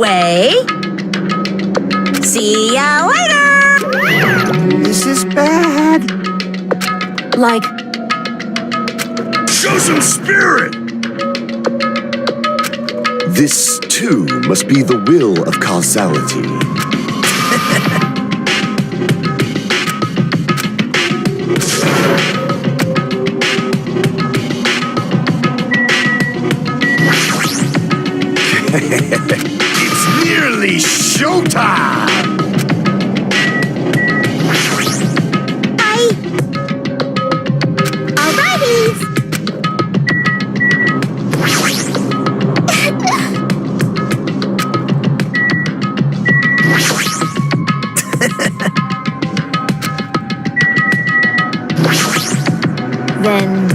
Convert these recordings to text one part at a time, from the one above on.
way. See ya later! This is bad. Like, Show some spirit! This, too, must be the will of causality. It's nearly showtime! then...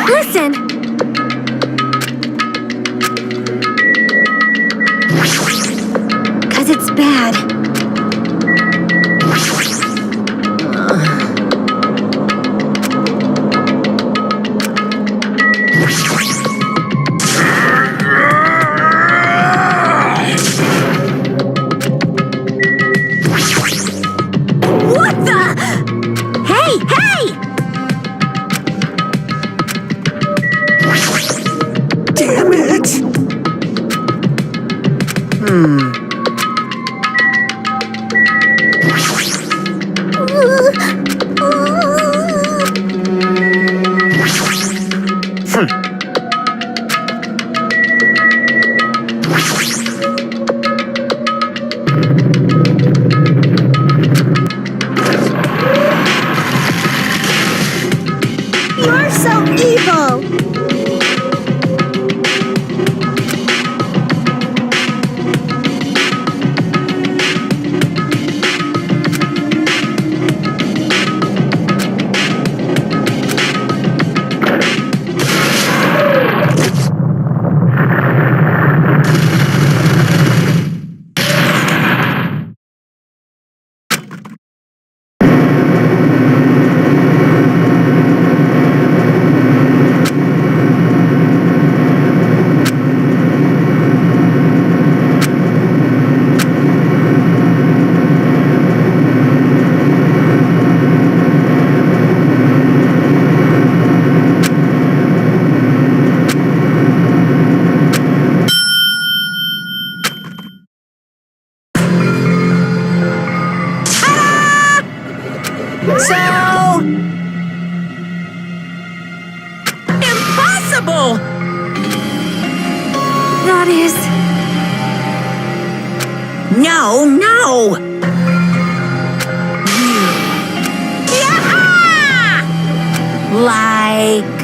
Listen! Cause it's bad. Damn it! You're so evil! So... impossible! That is... No, no! Yeah! Like...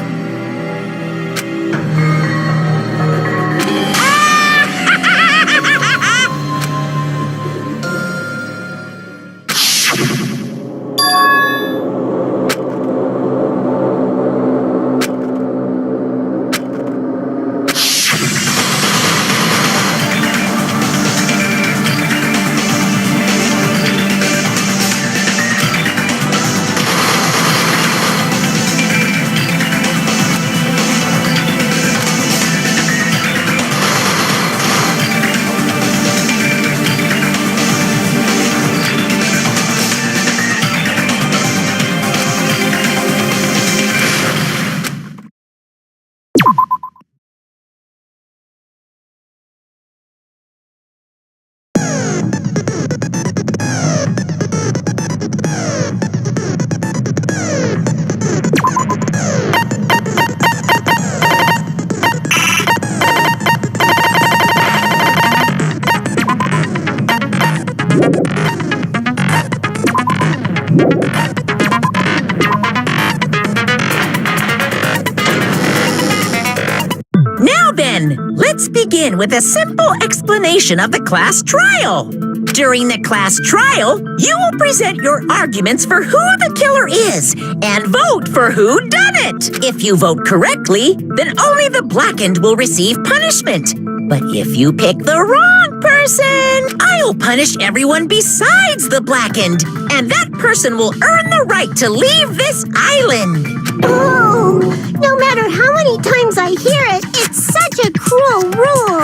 Let's begin with a simple explanation of the class trial. During the class trial, you will present your arguments for who the killer is and vote for who done it. If you vote correctly, then only the blackened will receive punishment. But if you pick the wrong person, I'll punish everyone besides the blackened, and that person will earn the right to leave this island. Oh. No! No matter how many times I hear it, it's such a cruel rule!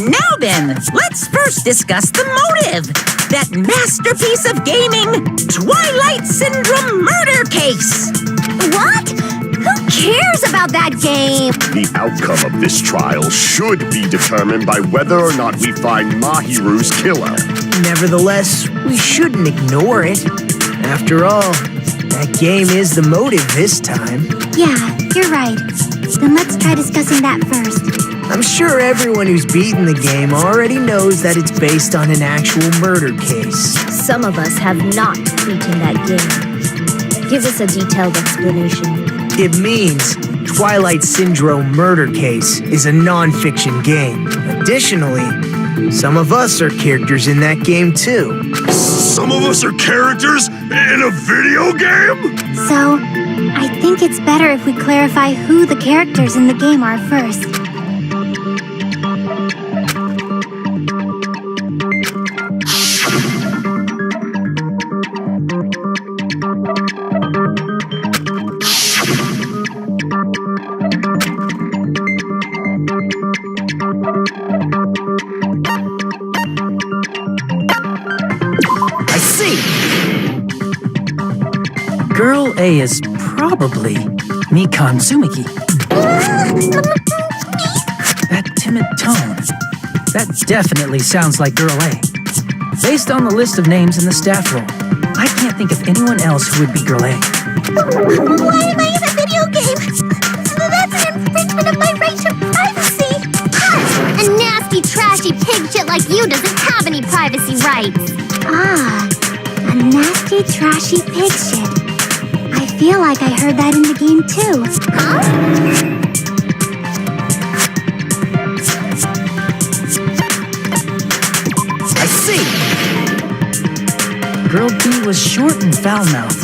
Now then, let's first discuss the motive. That masterpiece of gaming, Twilight Syndrome murder case. What? Who cares about that game? The outcome of this trial should be determined by whether or not we find Mahiru's killer. Nevertheless, we shouldn't ignore it. After all, that game is the motive this time. Yeah, you're right. Then let's try discussing that first. I'm sure everyone who's beaten the game already knows that it's based on an actual murder case. Some of us have not beaten that game. Give us a detailed explanation. It means Twilight Syndrome Murder Case is a non-fiction game. Additionally, some of us are characters in that game too. Some of us are characters in a video game? So, I think it's better if we clarify who the characters in the game are first. I see! Girl A is probably Mikan Tsumiki. That timid tone. That definitely sounds like Girl A. Based on the list of names in the staff roll, I can't think of anyone else who would be Girl A. Why am I in a video game? That's an infringement of my right to privacy! A nasty, trashy pig shit like you doesn't have any privacy rights! Ah, a nasty, trashy pig shit. I feel like I heard that in the game too. Huh? I see! Girl B was short and foul-mouthed.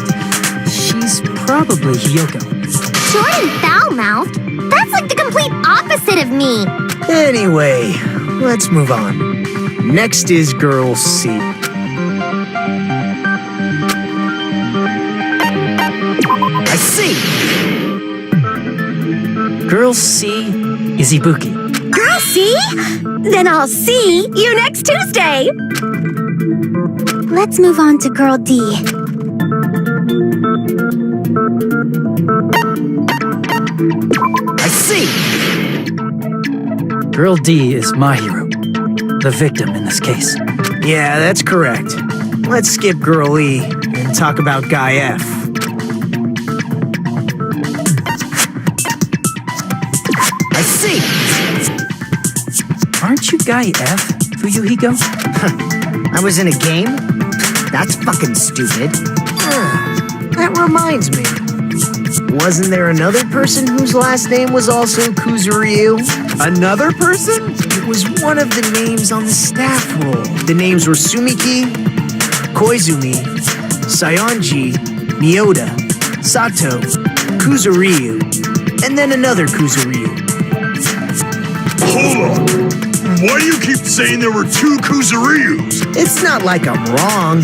She's probably Hiyoko. Short and foul-mouthed? That's like the complete opposite of me! Anyway, let's move on. Next is Girl C. I see! Girl C is Ibuki. Girl C? Then I'll see you next Tuesday! Let's move on to Girl D. I see! Girl D is Mahiru, the victim in this case. Yeah, that's correct. Let's skip Girl E and talk about Guy F. I see! Aren't you Guy F, Fuyuhiko? I was in a game? That's fucking stupid. That reminds me. Wasn't there another person whose last name was also Kuzuryu? Another person? It was one of the names on the staff roll. The names were Sumiki, Koizumi, Sayonji, Miyota, Sato, Kuzuryu, and then another Kuzuryu. Hold on. Why do you keep saying there were two Kuzuryus? It's not like I'm wrong.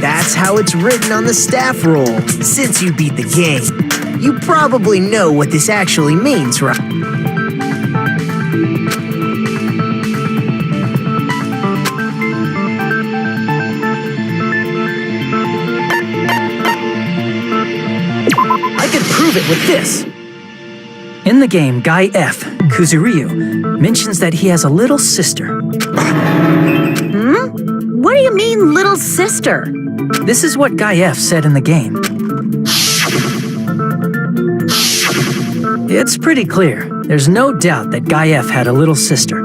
That's how it's written on the staff roll. Since you beat the game, you probably know what this actually means, right? I could prove it with this. In the game, Guy F, Kuzuryu, mentions that he has a little sister. What do you mean, little sister? This is what Guy F said in the game. It's pretty clear. There's no doubt that Guy F had a little sister.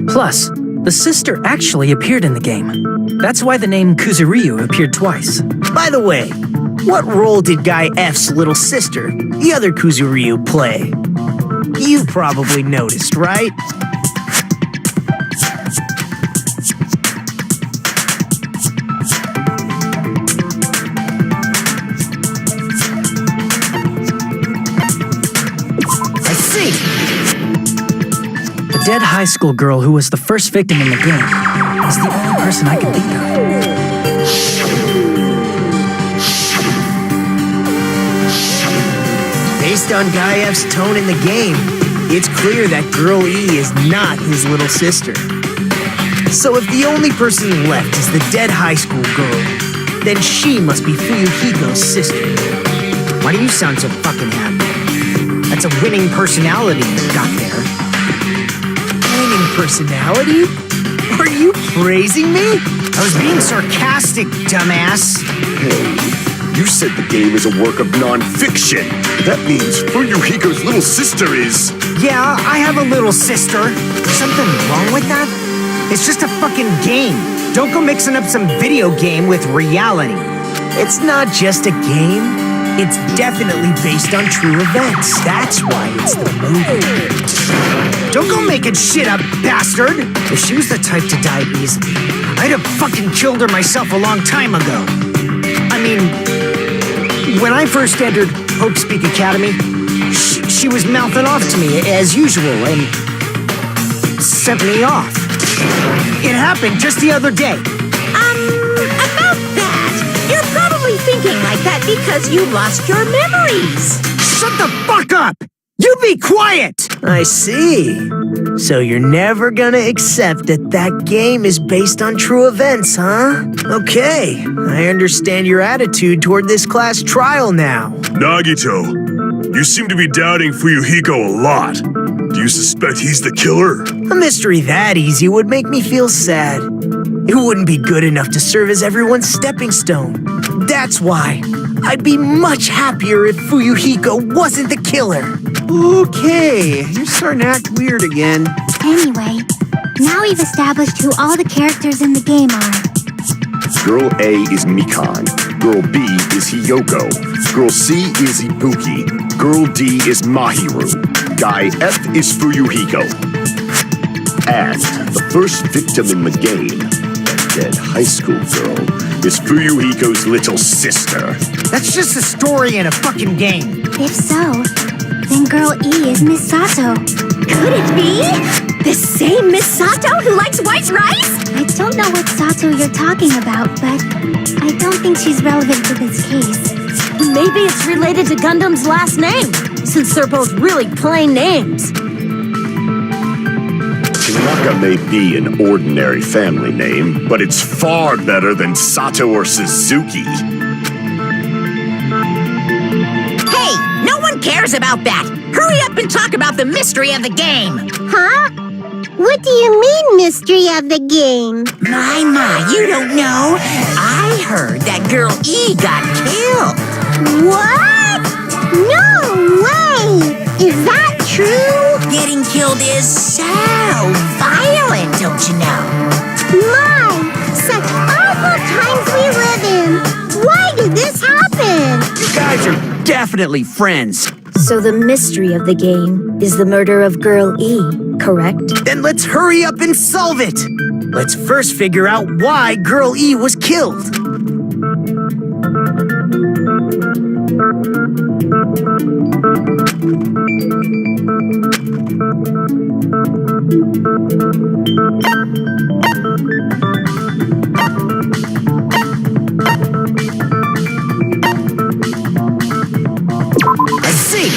Plus, the sister actually appeared in the game. That's why the name Kuzuryu appeared twice. By the way, what role did Guy F's little sister, the other Kuzuryu, play? You probably noticed, right? I see! The dead high school girl who was the first victim in the game is the only person I can think of. Based on Gaief's tone in the game, it's clear that Girl E is not his little sister. So if the only person left is the dead high school girl, then she must be Fuyuhiko's sister. Why do you sound so fucking happy? That's a winning personality you got there. Winning personality? Are you praising me? I was being sarcastic, dumbass. Hey, you said the game is a work of non-fiction. That means Fuyuhiko's little sister is... Yeah, I have a little sister. Something wrong with that? It's just a fucking game. Don't go mixing up some video game with reality. It's not just a game. It's definitely based on true events. That's why it's the movie. Don't go making shit up, bastard! If she was the type to die easily, I'd have fucking killed her myself a long time ago. I mean, when I first entered Hope Speak Academy, she was mouthing off to me as usual and sent me off. It happened just the other day. About that, you're probably thinking like that because you lost your memories. Shut the fuck up! You be quiet! I see. So you're never gonna accept that game is based on true events, huh? Okay, I understand your attitude toward this class trial now. Nagito, you seem to be doubting Fuyuhiko a lot. Do you suspect he's the killer? A mystery that easy would make me feel sad. It wouldn't be good enough to serve as everyone's stepping stone. That's why I'd be much happier if Fuyuhiko wasn't the killer. Okay, you're starting to act weird again. Anyway, now we've established who all the characters in the game are. Girl A is Mikan. Girl B is Hiyoko. Girl C is Ibuki. Girl D is Mahiru. Guy F is Fuyuhiko. And the first victim in the game, that dead high school girl, is Fuyuhiko's little sister. That's just a story in a fucking game. If so, then Girl E is Miss Sato. Could it be? The same Miss Sato who likes white rice? I don't know what Sato you're talking about, but I don't think she's relevant to this case. Maybe it's related to Gundam's last name, since they're both really plain names. Tanaka may be an ordinary family name, but it's far better than Sato or Suzuki. Hey, no one cares about that. Hurry up and talk about the mystery of the game. Huh? What do you mean, mystery of the game? My, you don't know. I heard that Girl E got killed. What? No way! Is that true? Getting killed is so violent, don't you know? My, such awful times we live in. Why did this happen? You guys are definitely friends. So the mystery of the game is the murder of Girl E, correct? Then let's hurry up and solve it. Let's first figure out why Girl E was killed. I see.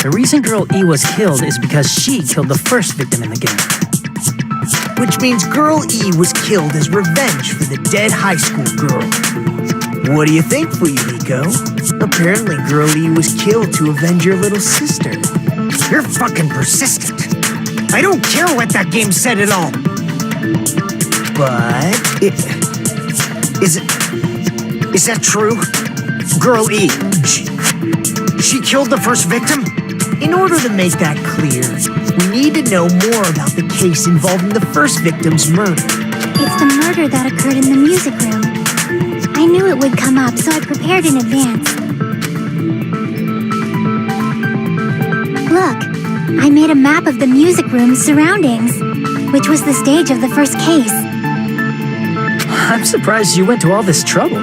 The reason Girl E was killed is because she killed the first victim in the game. Which means Girl E was killed as revenge for the dead high school girl. What do you think, Fuyuhiko? Apparently Girl E was killed to avenge your little sister. You're fucking persistent. I don't care what that game said at all. But... Is that true? Girl E, she killed the first victim? In order to make that clear, we need to know more about the case involving the first victim's murder. It's the murder that occurred in the music room. I knew it would come up, so I prepared in advance. Look, I made a map of the music room's surroundings, which was the stage of the first case. I'm surprised you went to all this trouble.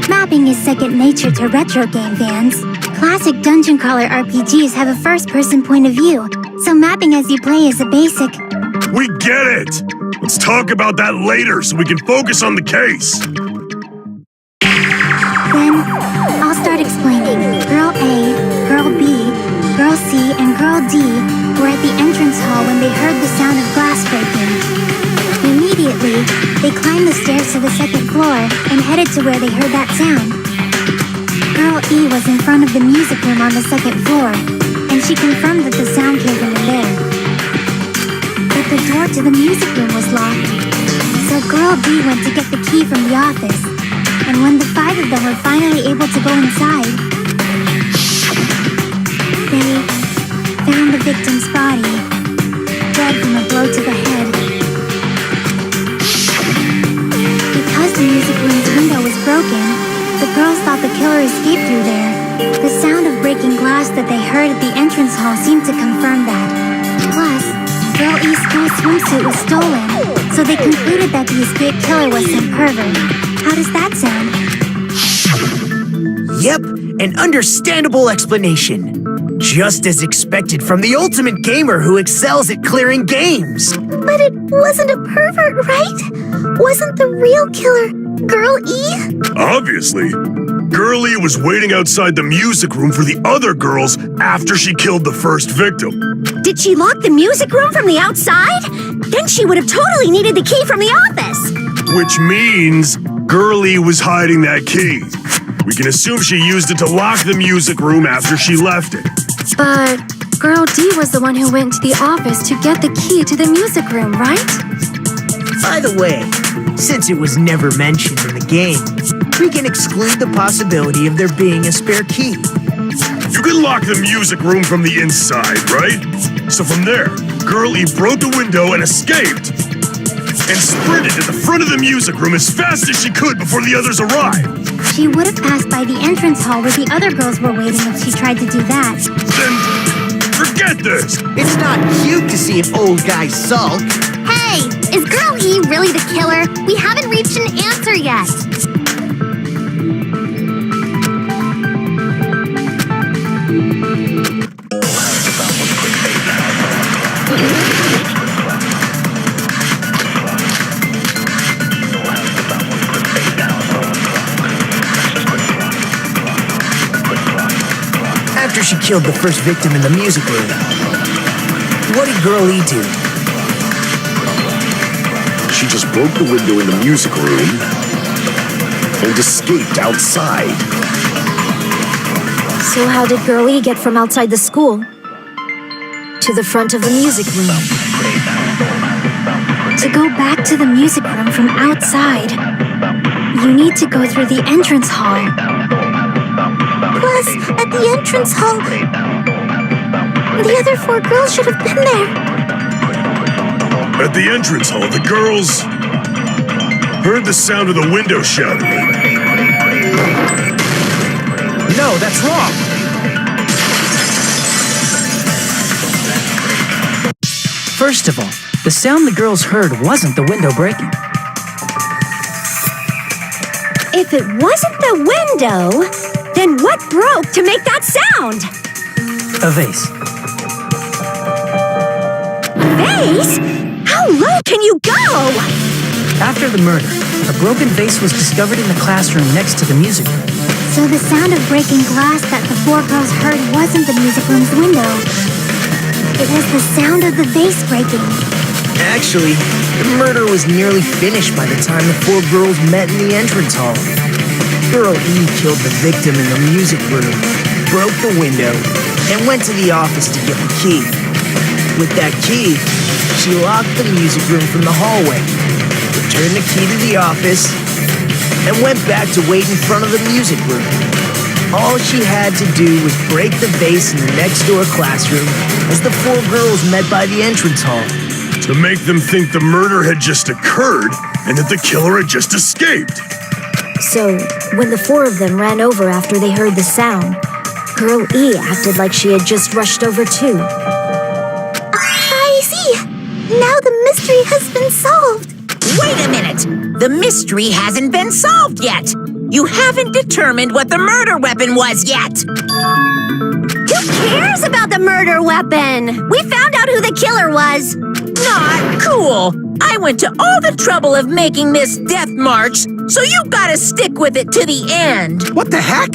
Mapping is second nature to retro game fans. Classic dungeon crawler RPGs have a first-person point of view, so mapping as you play is a basic. We get it! Let's talk about that later so we can focus on the case. Then, I'll start explaining. Girl they heard the sound of glass breaking. Immediately, they climbed the stairs to the second floor and headed to where they heard that sound. Girl E was in front of the music room on the second floor, and she confirmed that the sound came from in there. But the door to the music room was locked, so Girl D went to get the key from the office, and when the 5 of them were finally able to go inside, they found the victim's body, dead from a blow to the head. Because the music room's window was broken, the girls thought the killer escaped through there. The sound of breaking glass that they heard at the entrance hall seemed to confirm that. Plus, Girl E's school swimsuit was stolen, so they concluded that the escaped killer was some pervert. How does that sound? Yep, an understandable explanation. Just as expected from the ultimate gamer who excels at clearing games. But it wasn't a pervert, right? Wasn't the real killer Girl E? Obviously. Girl E was waiting outside the music room for the other girls after she killed the first victim. Did she lock the music room from the outside? Then she would have totally needed the key from the office. Which means Girl E was hiding that key. We can assume she used it to lock the music room after she left it. But Girl D was the one who went to the office to get the key to the music room, right? By the way, since it was never mentioned in the game, we can exclude the possibility of there being a spare key. You can lock the music room from the inside, right? So from there, Girl E broke the window and escaped. And sprinted to the front of the music room as fast as she could before the others arrived. She would have passed by the entrance hall where the other girls were waiting if she tried to do that. Then forget this! It's not cute to see an old guy sulk. Hey, is Girl E really the killer? We haven't reached an answer yet. After she killed the first victim in the music room, what did Girl E do? She just broke the window in the music room and escaped outside. So how did Girl E get from outside the school to the front of the music room? To go back to the music room from outside, you need to go through the entrance hall. Plus, at the entrance hall, the other 4 girls should have been there. At the entrance hall, the girls heard the sound of the window shattering. No, that's wrong. First of all, the sound the girls heard wasn't the window breaking. If it wasn't the window, then what broke to make that sound? A vase. Vase? How low can you go? After the murder, a broken vase was discovered in the classroom next to the music room. So the sound of breaking glass that the 4 girls heard wasn't the music room's window. It was the sound of the vase breaking. Actually, the murder was nearly finished by the time the 4 girls met in the entrance hall. Girl E killed the victim in the music room, broke the window, and went to the office to get the key. With that key, she locked the music room from the hallway, returned the key to the office, and went back to wait in front of the music room. All she had to do was break the vase in the next door classroom as the 4 girls met by the entrance hall. To make them think the murder had just occurred and that the killer had just escaped. So, when the 4 of them ran over after they heard the sound, Girl E acted like she had just rushed over too. I see. Now the mystery has been solved. Wait a minute! The mystery hasn't been solved yet! You haven't determined what the murder weapon was yet! Who cares about the murder weapon? We found out who the killer was. Not cool! I went to all the trouble of making this death march, so you gotta stick with it to the end! What the heck?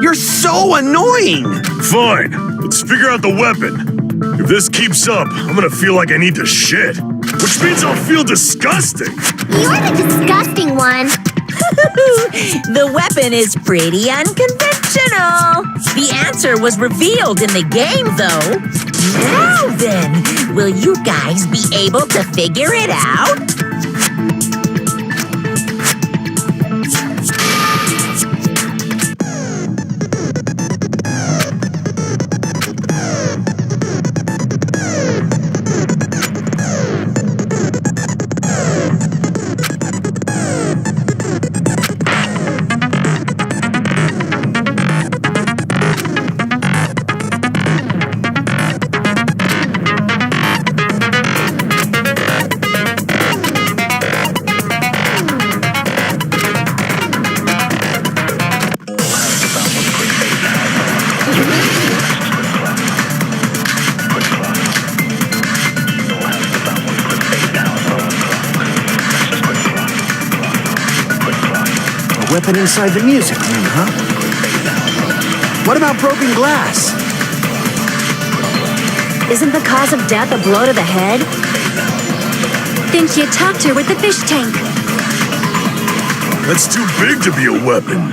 You're so annoying! Fine, let's figure out the weapon. If this keeps up, I'm gonna feel like I need to shit. Which means I'll feel disgusting. You're the disgusting one. The weapon is pretty unconventional. The answer was revealed in the game, though. Now then, will you guys be able to figure it out? Weapon inside the music room, huh? What about broken glass? Isn't the cause of death a blow to the head? Think you talked her with the fish tank. That's too big to be a weapon.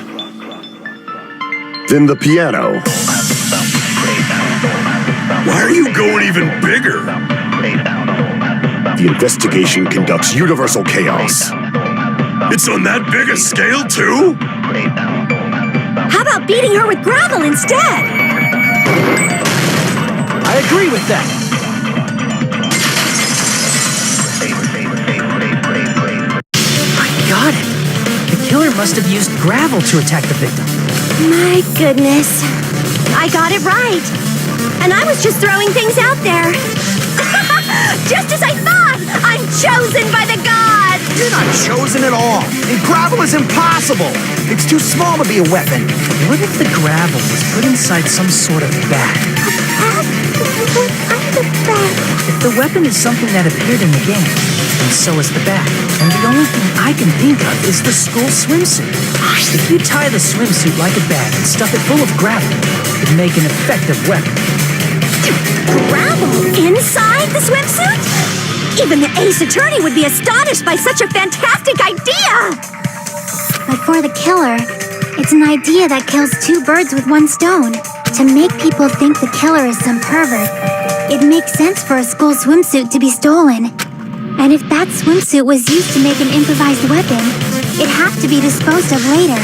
Then the piano. Why are you going even bigger? The investigation conducts universal chaos. It's on that big a scale, too? How about beating her with gravel instead? I agree with that. I got it. The killer must have used gravel to attack the victim. My goodness. I got it right. And I was just throwing things out there. Just as I thought! I'm chosen by the gods! You're not chosen at all. And gravel is impossible. It's too small to be a weapon. What if the gravel was put inside some sort of bag? If the weapon is something that appeared in the game, then so is the bag. And the only thing I can think of is the school swimsuit. If you tie the swimsuit like a bag and stuff it full of gravel, it'd make an effective weapon. Gravel inside the swimsuit? Even the ace attorney would be astonished by such a fantastic idea! But for the killer, it's an idea that kills two birds with one stone. To make people think the killer is some pervert, it makes sense for a school swimsuit to be stolen. And if that swimsuit was used to make an improvised weapon, it'd have to be disposed of later.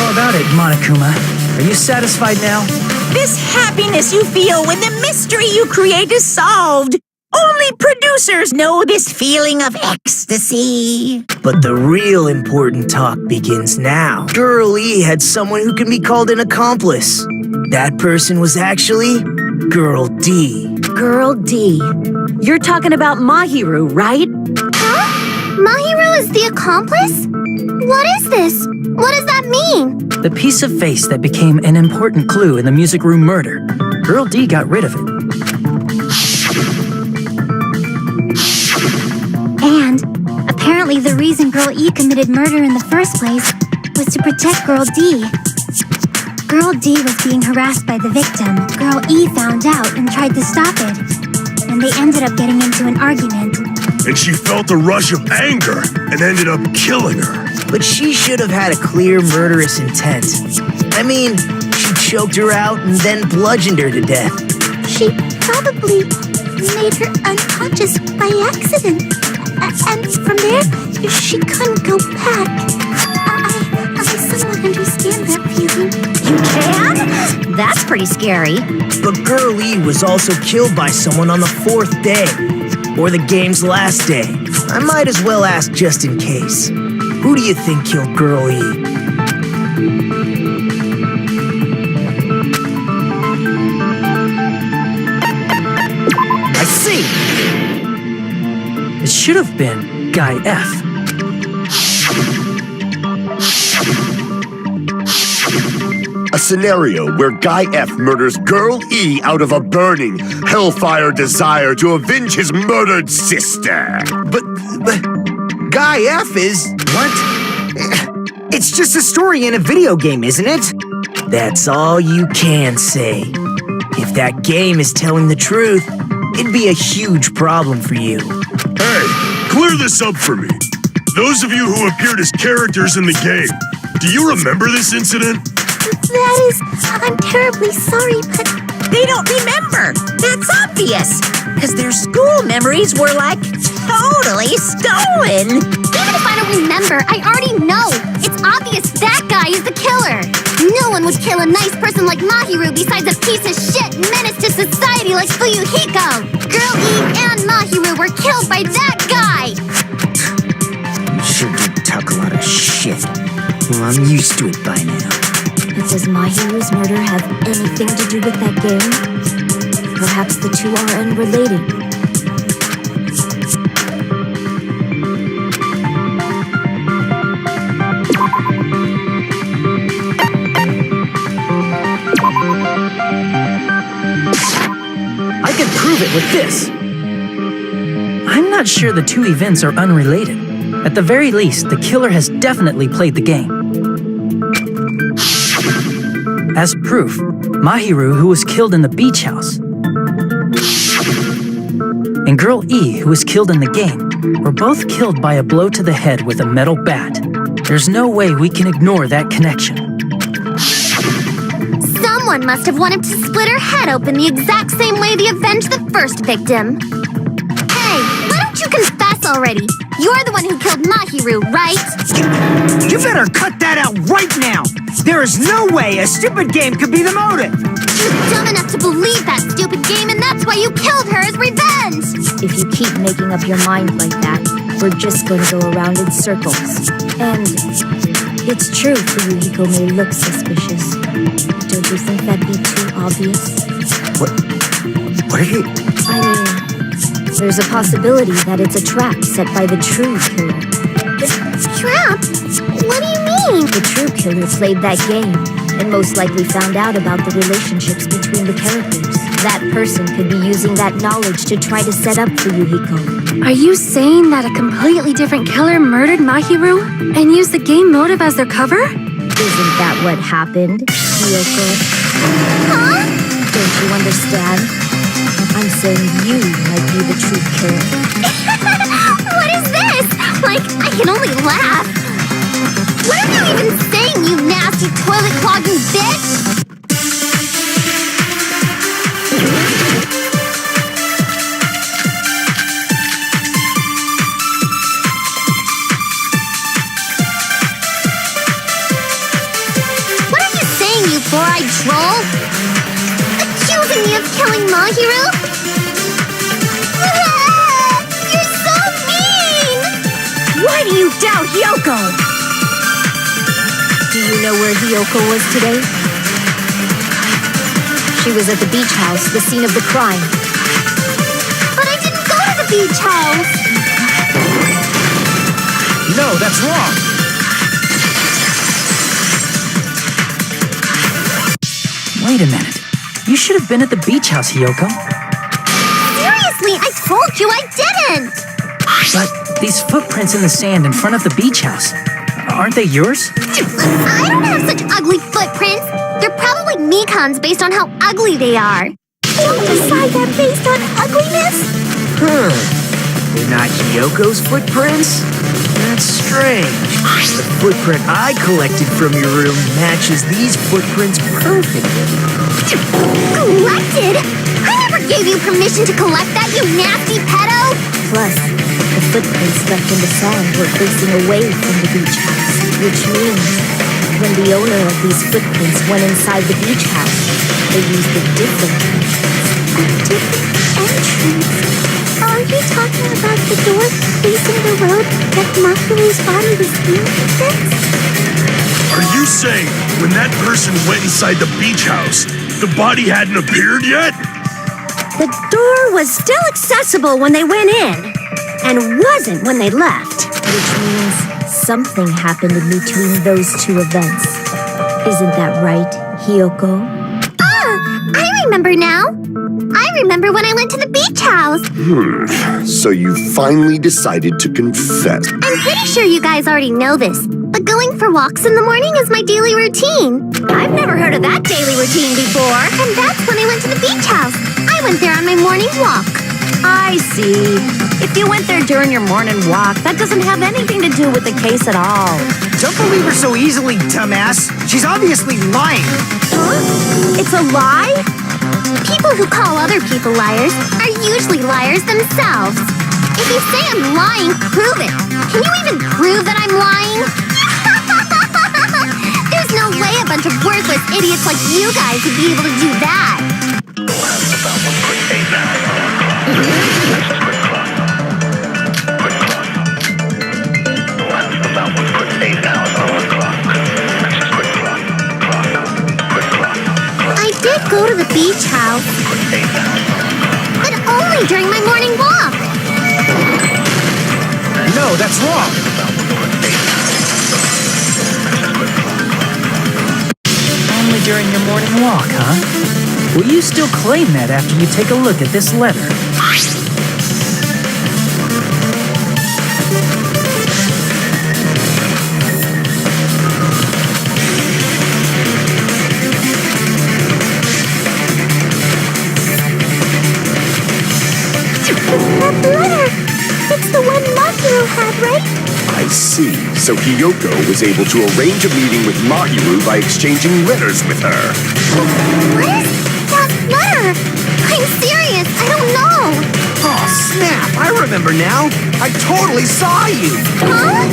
How about it, Monokuma? Are you satisfied now? This happiness you feel when the mystery you create is solved. Only producers know this feeling of ecstasy. But the real important talk begins now. Girl E had someone who can be called an accomplice. That person was actually Girl D. Girl D. You're talking about Mahiru, right? Huh? Mahiru is the accomplice? What is this? What does that mean? The piece of face that became an important clue in the music room murder. Girl D got rid of it. And apparently the reason Girl E committed murder in the first place was to protect Girl D. Girl D was being harassed by the victim. Girl E found out and tried to stop it. And they ended up getting into an argument. And she felt a rush of anger and ended up killing her. But she should have had a clear murderous intent. I mean, she choked her out and then bludgeoned her to death. She probably made her unconscious by accident. And from there, she couldn't go back. I somewhat understand that feeling. You can? That's pretty scary. But Girl E was also killed by someone on the 4th day. Or the game's last day. I might as well ask just in case. Who do you think killed Girl E? I see! It should have been Guy F. A scenario where Guy F murders Girl E out of a burning, hellfire desire to avenge his murdered sister. But Guy F is... What? It's just a story in a video game, isn't it? That's all you can say. If that game is telling the truth, it'd be a huge problem for you. Hey, clear this up for me. Those of you who appeared as characters in the game, do you remember this incident? I'm terribly sorry, but They don't remember. That's obvious. Because their school memories were like totally stolen. even if I don't remember, I already know. It's obvious that guy is the killer. No one would kill a nice person like Mahiru besides a piece of shit menace to society like Fuyuhiko. Girl E and Mahiru were killed by that guy. You sure do talk a lot of shit. Well, I'm used to it by now. But does Mahiru's murder have anything to do with that game? Perhaps the two are unrelated. I could prove it with this. I'm not sure the two events are unrelated. At the very least, the killer has definitely played the game. As proof, Mahiru, who was killed in the beach house, and Girl E, who was killed in the game, were both killed by a blow to the head with a metal bat. There's no way we can ignore that connection. Someone must have wanted to split her head open the exact same way they avenged the first victim. Hey, why don't you confess already? You're the one who killed Mahiru, right? You better cut that out right now! There is no way a stupid game could be the motive! You're dumb enough to believe that stupid game, and that's why you killed her as revenge! If you keep making up your mind like that, we're just going to go around in circles. And it's true Fuyuhiko may look suspicious. Don't you think that'd be too obvious? What are you... I mean, there's a possibility that it's a trap set by the true killer. Trap? What do you mean? The true killer played that game and most likely found out about the relationships between the characters. That person could be using that knowledge to try to set up Fuyuhiko. Are you saying that a completely different killer murdered Mahiru and used the game motive as their cover? Isn't that what happened, Hiyoko? Huh? Don't you understand? I'm saying you might be the true killer. What is this? Like, I can only laugh. What are you even saying, you nasty toilet-clogging bitch? What are you saying, you four-eyed troll? Accusing me of killing Mahiru? You're so mean! Why do you doubt Hiyoko? Do you know where Hiyoko was today? She was at the beach house, the scene of the crime. But I didn't go to the beach house! No, that's wrong. Wait a minute. You should have been at the beach house, Hiyoko. Seriously, I told you I didn't! But these footprints in the sand in front of the beach house, aren't they yours? I don't have such ugly footprints. They're probably Mikan's based on how ugly they are. Don't decide that based on ugliness? They're not Hiyoko's footprints? That's strange. The footprint I collected from your room matches these footprints perfectly. Collected? I never gave you permission to collect that, you nasty pedo! Plus, the footprints left in the sand were facing away from the beach house, which means when the owner of these footprints went inside the beach house, they used a different entrance. Entrance? Are you talking about the door facing the road that Mahiru's body was in? Are you saying when that person went inside the beach house, the body hadn't appeared yet? The door was still accessible when they went in, and wasn't when they left. Which means something happened in between those two events. Isn't that right, Hiyoko? I remember now. I remember when I went to the beach house. So you finally decided to confess. I'm pretty sure you guys already know this, but going for walks in the morning is my daily routine. I've never heard of that daily routine before. And that's when I went went to the beach house. I went there on my morning walk. I see. If you went there during your morning walk, that doesn't have anything to do with the case at all. Don't believe her so easily, dumbass. She's obviously lying. Huh? It's a lie? People who call other people liars are usually liars themselves. If you say I'm lying, prove it. Can you even prove that I'm lying? There's no way a bunch of worthless idiots like you guys would be able to do that. I did go to the beach house, but only during my morning walk. No, that's wrong. Only during your morning walk, huh? Will you still claim that after you take a look at this letter? That letter! It's the one Mahiru had, right? I see. So Hiyoko was able to arrange a meeting with Mahiru by exchanging letters with her. What is that letter? I'm serious, I don't know. Oh, snap. I remember now. I totally saw you. Huh?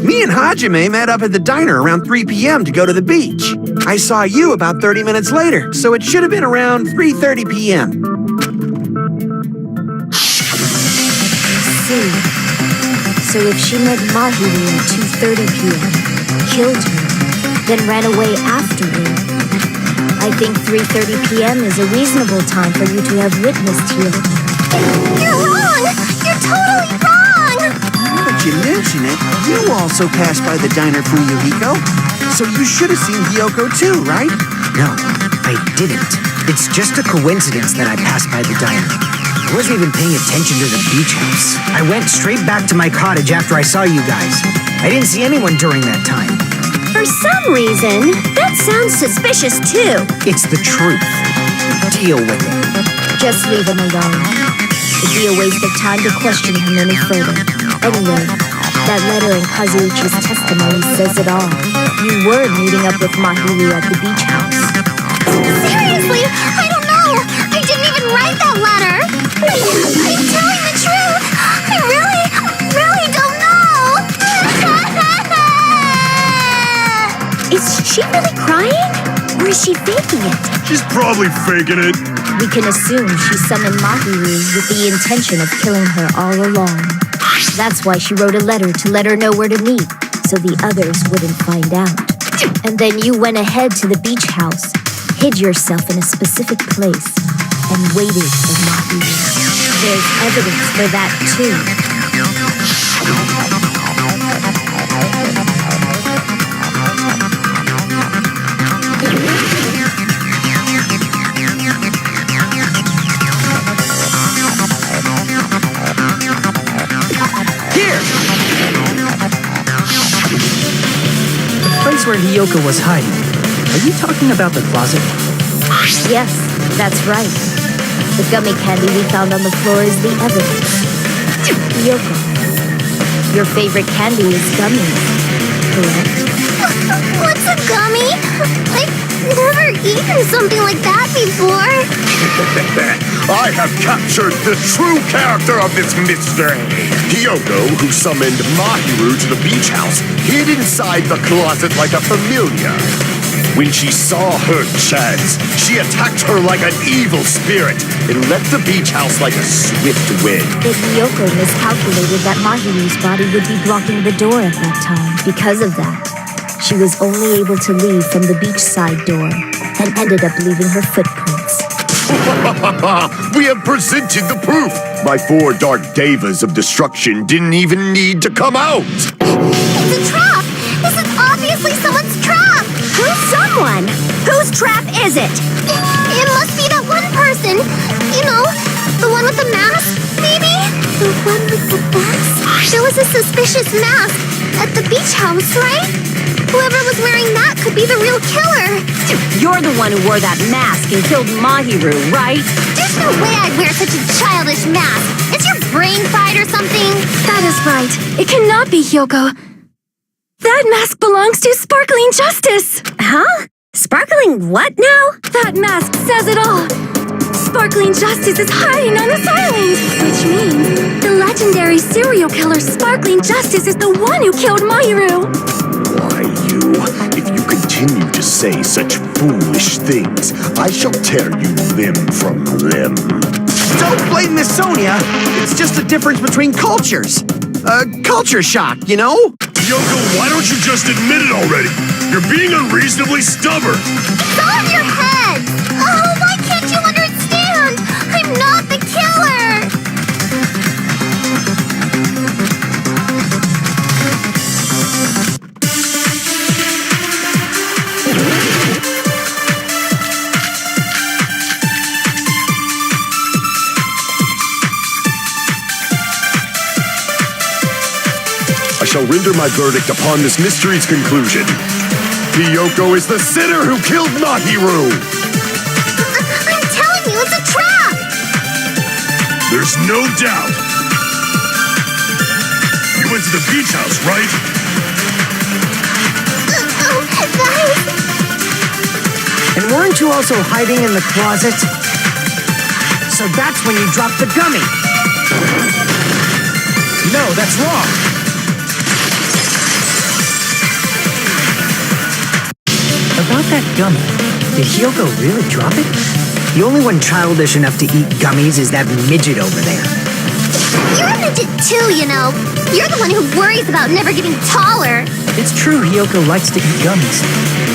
Me and Hajime met up at the diner around 3 p.m. to go to the beach. I saw you about 30 minutes later, so it should have been around 3:30 p.m. So if she met Mahiru at 2:30 p.m., killed her, then ran away after her, I think 3:30 p.m. is a reasonable time for you to have witnessed here. You're wrong! You're totally wrong! Now that you mention it, you also passed by the diner for Yuhiko. So you should have seen Hiyoko too, right? No, I didn't. It's just a coincidence that I passed by the diner. I wasn't even paying attention to the beach house. I went straight back to my cottage after I saw you guys. I didn't see anyone during that time. For some reason, that sounds suspicious too. It's the truth. Deal with it. Just leave him alone. It'd be a waste of time to question him any further. Anyway, that letter in Kazuichi's testimony says it all. You were meeting up with Mahiru at the beach house. Seriously, I don't know! I didn't even write that letter! I'm telling the truth! I really don't know! Is she really crying? Or is she faking it? She's probably faking it. We can assume she summoned Mahiru with the intention of killing her all along. That's why she wrote a letter to let her know where to meet, so the others wouldn't find out. And then you went ahead to the beach house, hid yourself in a specific place, and waited for Mahiru. There's evidence for that too. Where Hiyoko was hiding. Are you talking about the closet? Yes, that's right. The gummy candy we found on the floor is the evidence. Hiyoko, your favorite candy is gummies, correct? What's a gummy? I've never eaten something like that before. I have captured the true character of this mystery. Hiyoko, who summoned Mahiru to the beach house, hid inside the closet like a familiar. When she saw her chance, she attacked her like an evil spirit and left the beach house like a swift wind. If Hiyoko miscalculated that Mahiru's body would be blocking the door at that time. Because of that, she was only able to leave from the beachside door and ended up leaving her footprints. We have presented the proof. My 4 dark devas of destruction didn't even need to come out. It's a trap! This is obviously someone's trap! Who's someone? Whose trap is it? It must be that one person. You know, the one with the mask, maybe? The one with the mask? There was a suspicious mask at the beach house, right? Whoever was wearing that could be the real killer. You're the one who wore that mask and killed Mahiru, right? There's no way I'd wear such a childish mask. Is your brain fried or something? That is right. It cannot be Hyoko. That mask belongs to Sparkling Justice. Huh? Sparkling what now? That mask says it all. Sparkling Justice is hiding on this island, which means the legendary serial killer Sparkling Justice is the one who killed Mahiru. Why, you? If you continue to say such foolish things, I shall tear you limb from limb. Don't blame Miss Sonia. It's just the difference between cultures. Culture shock, you know? Yoko, why don't you just admit it already? You're being unreasonably stubborn. It's all in your head. Oh, why can't you understand? I'm not the killer. I shall render my verdict upon this mystery's conclusion. Hyoko is the sinner who killed Mahiru! I'm telling you, it's a trap. There's no doubt. You went to the beach house, right? Oh, guys. And weren't you also hiding in the closet? So that's when you dropped the gummy. No, that's wrong. About that gummy, did Hyoko really drop it? The only one childish enough to eat gummies is that midget over there. You're a midget too, you know. You're the one who worries about never getting taller. It's true Hyoko likes to eat gummies,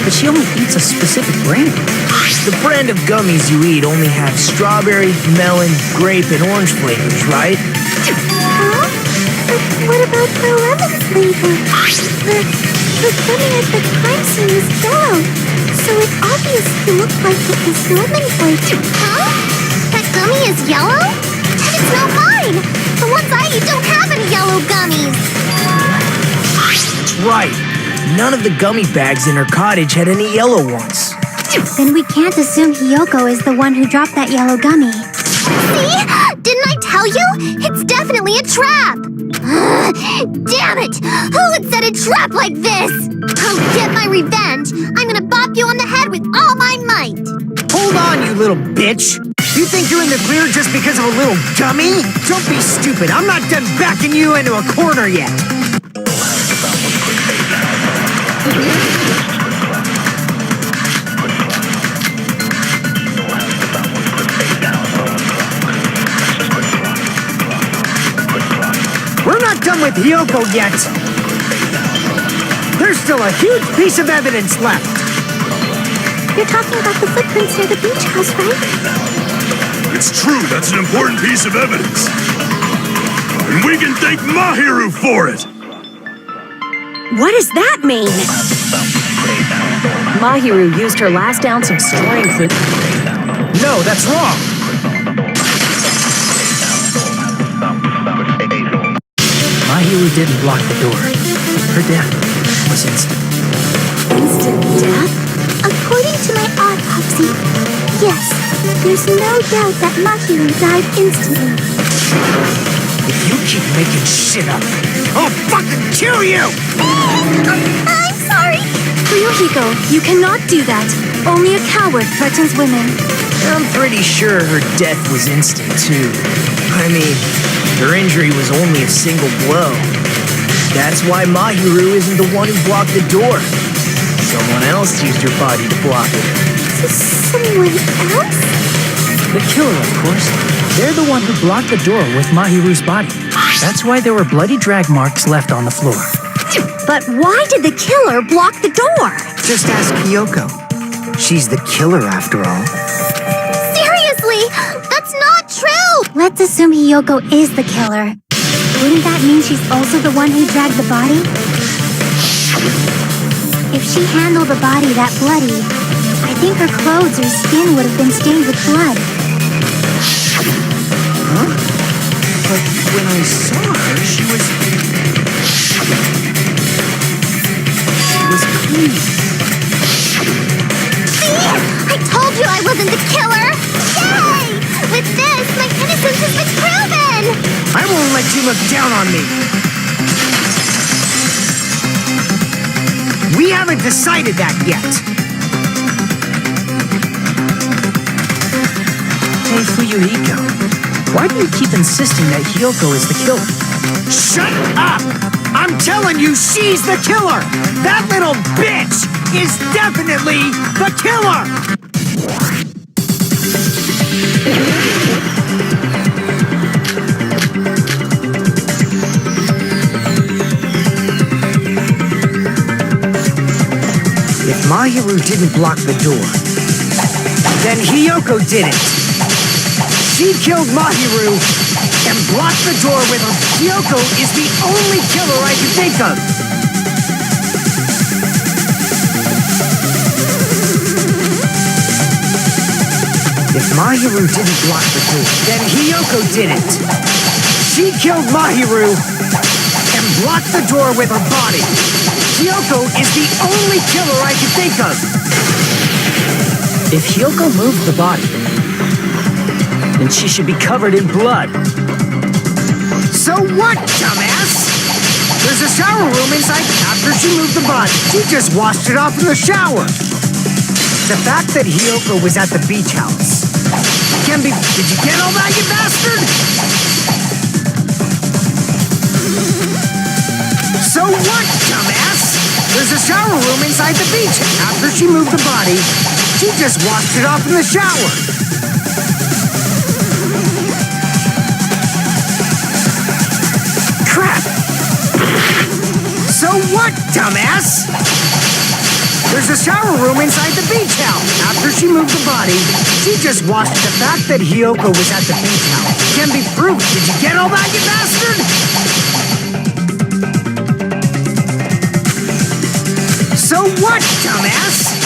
but she only eats a specific brand. The brand of gummies you eat only have strawberry, melon, grape, and orange flavors, right? Huh? But what about the lemon flavor? The gummy at the crime scene is yellow, so it obviously looked like it was lemon flavored. Huh? That gummy is yellow? And it's not mine! The ones I eat don't have any yellow gummies! That's right. None of the gummy bags in her cottage had any yellow ones. Then we can't assume Hyoko is the one who dropped that yellow gummy. See? Didn't I tell you? It's definitely a trap! Damn it! Who would set a trap like this? I'll get my revenge! I'm gonna bop you on the head with all my might! Hold on, you little bitch! You think you're in the clear just because of a little gummy? Don't be stupid. I'm not done backing you into a corner yet. We're not done with Hyoko yet. There's still a huge piece of evidence left. You're talking about the footprints near the beach house, right? It's true, that's an important piece of evidence. And we can thank Mahiru for it! What does that mean? Mahiru used her last ounce of strength and... No, that's wrong. Mahiru didn't block the door. Her death was instant. Instant death? According to my autopsy, yes, there's no doubt that Mahiru died instantly. If you keep making shit up, I'll fucking kill you! I'm sorry! Ryuhiko, you cannot do that. Only a coward threatens women. I'm pretty sure her death was instant, too. I mean, her injury was only a single blow. That's why Mahiru isn't the one who blocked the door. Someone else used her body to block it. Someone else? The killer, of course. They're the one who blocked the door with Mahiru's body. That's why there were bloody drag marks left on the floor. But why did the killer block the door? Just ask Hyoko. She's the killer, after all. Seriously! That's not true! Let's assume Hyoko is the killer. Wouldn't that mean she's also the one who dragged the body? If she handled the body that bloody, I think her clothes or skin would have been stained with blood. Huh? But when I saw her, she was... was clean. See? I told you I wasn't the killer! Yay! With this, my innocence has been proven! I won't let you look down on me. We haven't decided that yet. Hey, Fuyuhiko, why do you keep insisting that Hyoko is the killer? Shut up! I'm telling you, she's the killer! That little bitch is definitely the killer! If Mahiru didn't block the door, then Hyoko did it. She killed Mahiru and blocked the door with her. Hyoko is the only killer I can think of. If Mahiru didn't block the door, then Hyoko did it. She killed Mahiru and blocked the door with her body. Hyoko is the only killer I can think of. If Hyoko moved the body, then she should be covered in blood. So what, dumbass? There's a shower room inside after she moved the body. She just washed it off in the shower. The fact that Hyoko was at the beach house can be... Did you get all that, you bastard? So what, dumbass? There's a shower room inside the beach. After she moved the body, she just washed it off in the shower. Crap! So what, dumbass? There's a shower room inside the beach house. After she moved the body, she just washed the fact that Hyoko was at the beach house. Can be proved. Did you get all that, you bastard? So what, dumbass?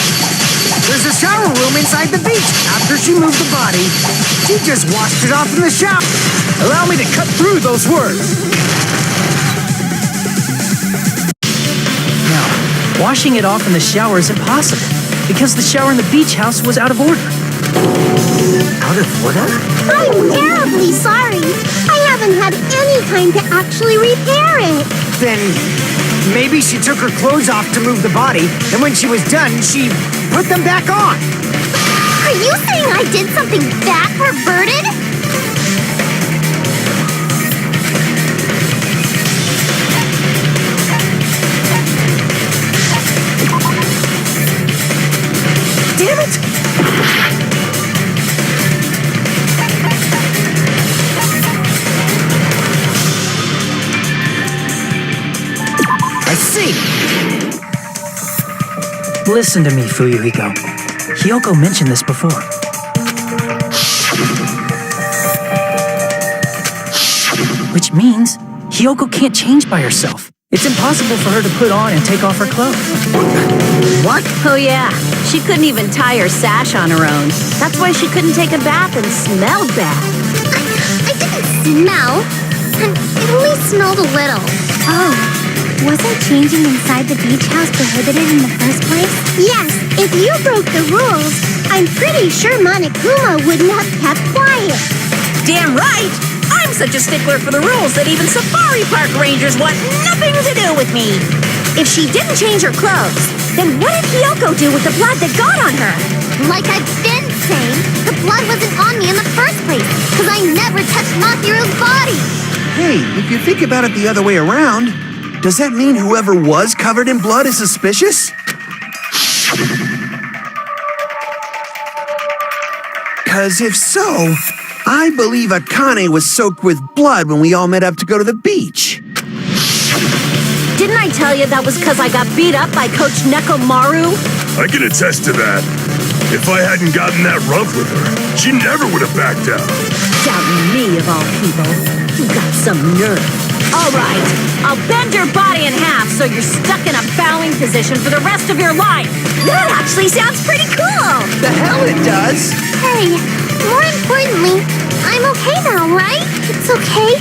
There's a shower room inside the beach. After she moved the body, she just washed it off in the shower. Allow me to cut through those words. Now, washing it off in the shower is impossible, because the shower in the beach house was out of order. Out of order? I'm terribly sorry. I haven't had any time to actually repair it. Then maybe she took her clothes off to move the body, and when she was done, she put them back on. Are you saying I did something that perverted? Damn it! I see. Listen to me, Fuyuhiko. Hyoko mentioned this before. Which means Hyoko can't change by herself. It's impossible for her to put on and take off her clothes. What? Oh yeah, she couldn't even tie her sash on her own. That's why she couldn't take a bath and smelled bad. I didn't smell. It only smelled a little. Oh, wasn't changing inside the beach house prohibited in the first place? Yes, if you broke the rules, I'm pretty sure Monokuma wouldn't have kept quiet. Damn right! I'm such a stickler for the rules that even safari park rangers want nothing to do with me. If she didn't change her clothes, then what did Hyoko do with the blood that got on her? Like I've been saying, the blood wasn't on me in the first place, because I never touched Mahiru's body. Hey, if you think about it the other way around, does that mean whoever was covered in blood is suspicious? Because if so, I believe Akane was soaked with blood when we all met up to go to the beach. Didn't I tell you that was because I got beat up by Coach Nekomaru? I can attest to that. If I hadn't gotten that rough with her, she never would have backed out. Doubting me, of all people. You got some nerve. All right, I'll bend your body in half so you're stuck in a bowing position for the rest of your life. That actually sounds pretty cool. The hell it does! Hey, more importantly, I'm okay now, right? It's okay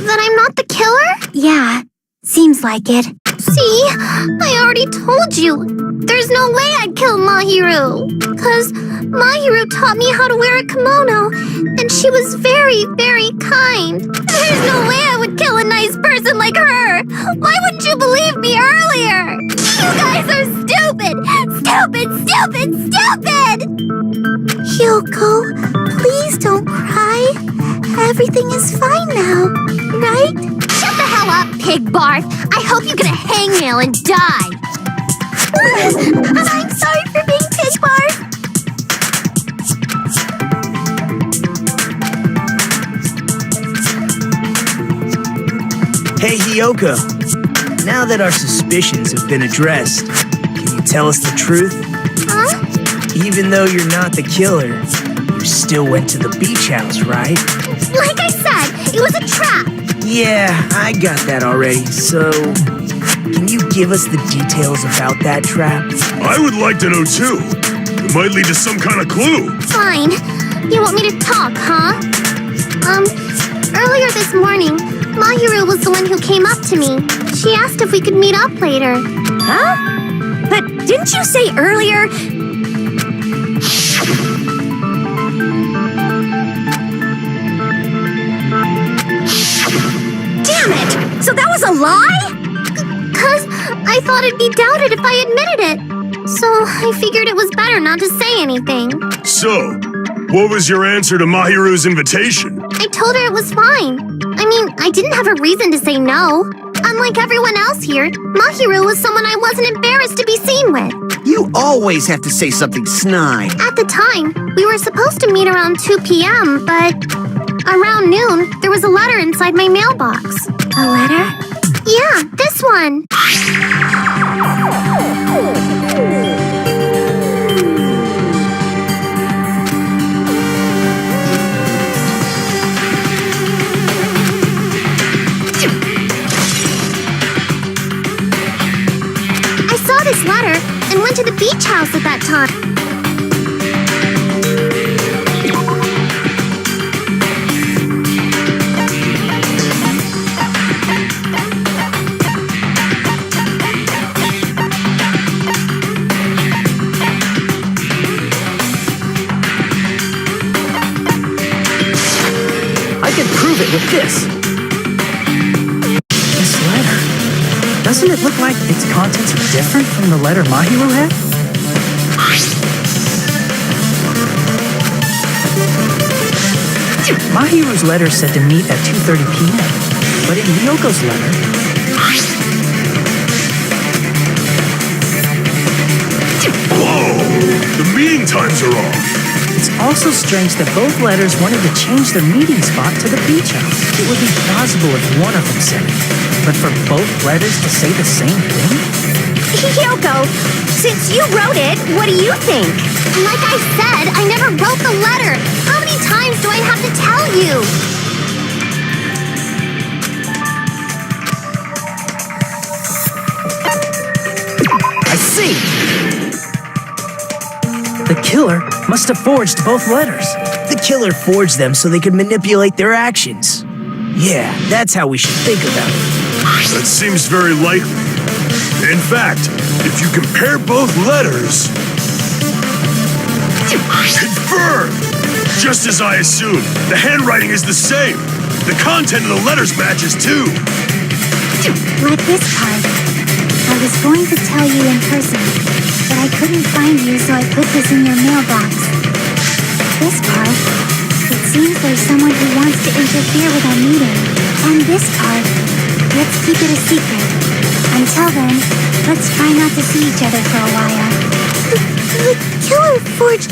that I'm not the killer? Yeah, seems like it. See? I already told you. There's no way I'd kill Mahiru. 'Cause Mahiru taught me how to wear a kimono, and she was very, very kind. There's no way I would kill a nice person like her. Why wouldn't you believe me earlier? You guys are stupid! Stupid, stupid, stupid! Hyoko, please don't cry. Everything is fine now, right? Shut the hell up, pig barf! I hope you get a hangnail and die! I'm sorry for being pig barf! Hey, Hyoko. Now that our suspicions have been addressed, can you tell us the truth? Huh? Even though you're not the killer, you still went to the beach house, right? Like I said, it was a trap! Yeah, I got that already, so... Can you give us the details about that trap? I would like to know too. It might lead to some kind of clue. Fine. You want me to talk, huh? Earlier this morning, Mahiru was the one who came up to me. She asked if we could meet up later. Huh? But didn't you say earlier... Damn it! So that was a lie? 'Cause I thought it'd be doubted if I admitted it. So I figured it was better not to say anything. So, what was your answer to Mahiru's invitation? I told her it was fine. I mean, I didn't have a reason to say no. Unlike everyone else here, Mahiru was someone I wasn't embarrassed to be seen with. You always have to say something snide. At the time, we were supposed to meet around 2 p.m., but around noon, there was a letter inside my mailbox. A letter? Yeah, this one. I saw this letter and went to the beach house at that time. Prove it with this. This letter. Doesn't it look like its contents are different from the letter Mahiru had? Mahiru's letter said to meet at 2:30 p.m. But in Ryoko's letter... Whoa! The meeting times are off. It's also strange that both letters wanted to change their meeting spot to the beach house. It would be plausible if one of them said it, but for both letters to say the same thing? Hyoko, since you wrote it, what do you think? Like I said, I never wrote the letter. How many times do I have to tell you? I see! The killer must have forged both letters. The killer forged them so they could manipulate their actions. Yeah, that's how we should think about it. That seems very likely. In fact, if you compare both letters... Confirmed! Just as I assumed, the handwriting is the same. The content of the letters matches too. Like this part. I was going to tell you in person, but I couldn't find you, so I put this in your mailbox. This part. It seems there's someone who wants to interfere with our meeting. And this part. Let's keep it a secret. Until then, let's try not to see each other for a while. The killer forged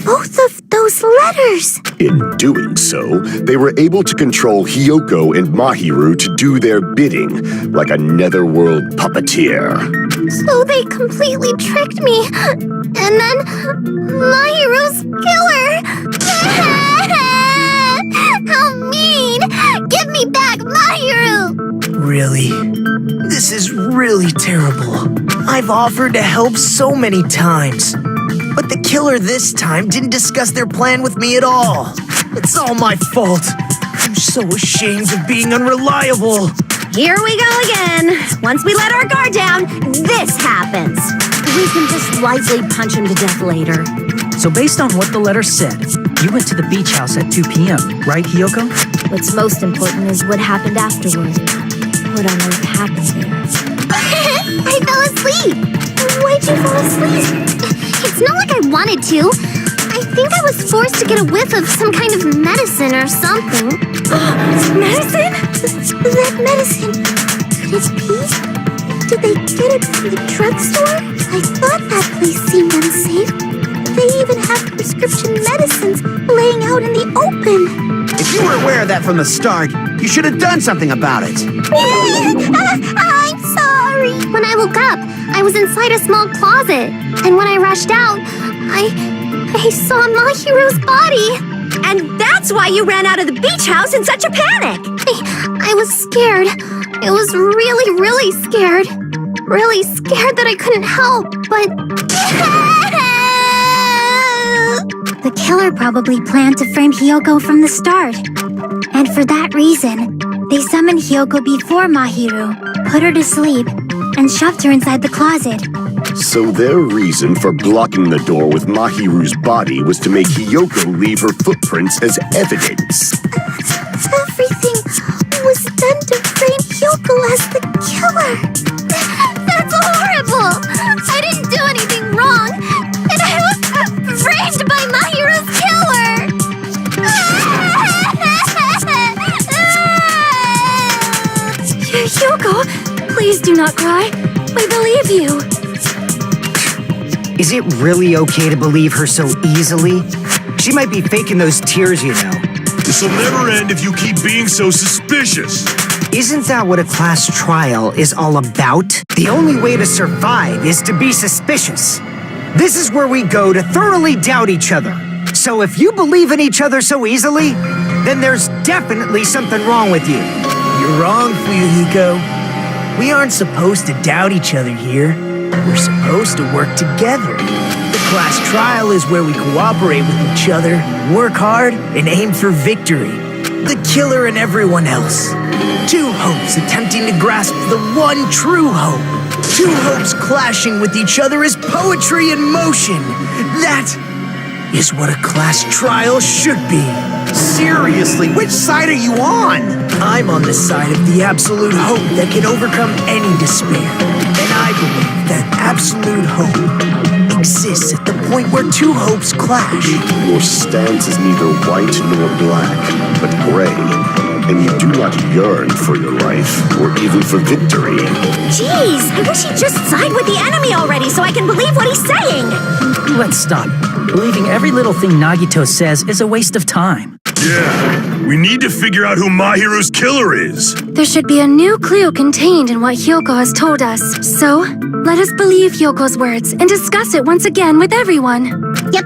both of those letters! In doing so, they were able to control Hyoko and Mahiru to do their bidding, like a netherworld puppeteer. So they completely tricked me. And then Mahiru's killer! How mean! Give me back Mahiru! Really? This is really terrible. I've offered to help so many times. But the killer this time didn't discuss their plan with me at all. It's all my fault. I'm so ashamed of being unreliable. Here we go again. Once we let our guard down, this happens. We can just lightly punch him to death later. So based on what the letter said, you went to the beach house at 2 p.m., right, Hiyoko? What's most important is what happened afterward. What on earth happened there? I fell asleep. Why'd you fall asleep? It's not like I wanted to. I think I was forced to get a whiff of some kind of medicine or something. Medicine? That medicine. Could it be? Did they get it from the drugstore? I thought that place seemed unsafe. They even have prescription medicines laying out in the open. If you were aware of that from the start, you should have done something about it. I'm sorry. When I woke up, I was inside a small closet. And when I rushed out, I saw Mahiru's body. And that's why you ran out of the beach house in such a panic. I was scared. I was really, really scared. Really scared that I couldn't help, but... The killer probably planned to frame Hiyoko from the start. And for that reason, they summoned Hiyoko before Mahiru, put her to sleep, and shoved her inside the closet. So their reason for blocking the door with Mahiru's body was to make Hiyoko leave her footprints as evidence. Everything was done to frame Hiyoko as the killer. That's horrible! I didn't do anything wrong, and I was framed by Mahiru's killer! Hiyoko, please do not cry. We believe you. Is it really okay to believe her so easily? She might be faking those tears, you know. This'll never end if you keep being so suspicious. Isn't that what a class trial is all about? The only way to survive is to be suspicious. This is where we go to thoroughly doubt each other. So if you believe in each other so easily, then there's definitely something wrong with you. You're wrong, Fuyuhiko. We aren't supposed to doubt each other here. We're supposed to work together. The class trial is where we cooperate with each other, work hard, and aim for victory. The killer and everyone else. Two hopes attempting to grasp the one true hope. Two hopes clashing with each other is poetry in motion. That is what a class trial should be. Seriously, which side are you on? I'm on the side of the absolute hope that can overcome any despair. And I believe that absolute hope exists at the point where two hopes clash. Your stance is neither white nor black, but gray, and you do not yearn for your life or even for victory. Jeez, I wish he'd just side with the enemy already so I can believe what he's saying. Let's stop. Believing every little thing Nagito says is a waste of time. Yeah, we need to figure out who Mahiru's killer is. There should be a new clue contained in what Hiyoko has told us. So, let us believe Hyoko's words and discuss it once again with everyone. Yup.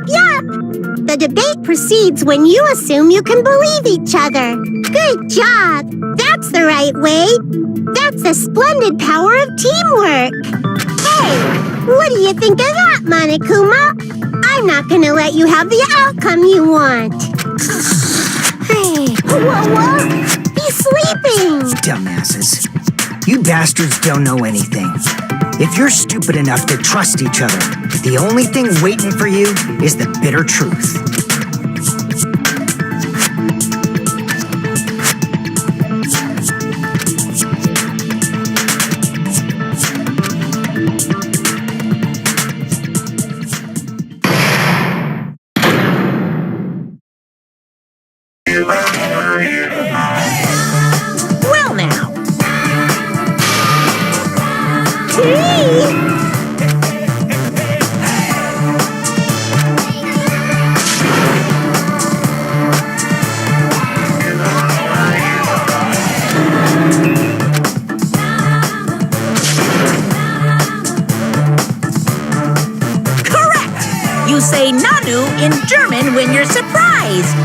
The debate proceeds when you assume you can believe each other. Good job. That's the right way. That's the splendid power of teamwork. Hey, what do you think of that, Monokuma? I'm not gonna let you have the outcome you want. Hey, whoa, he's sleeping. Dumbasses. You bastards don't know anything. If you're stupid enough to trust each other, the only thing waiting for you is the bitter truth. Well now. Correct! You say Nanu in German when you're surprised.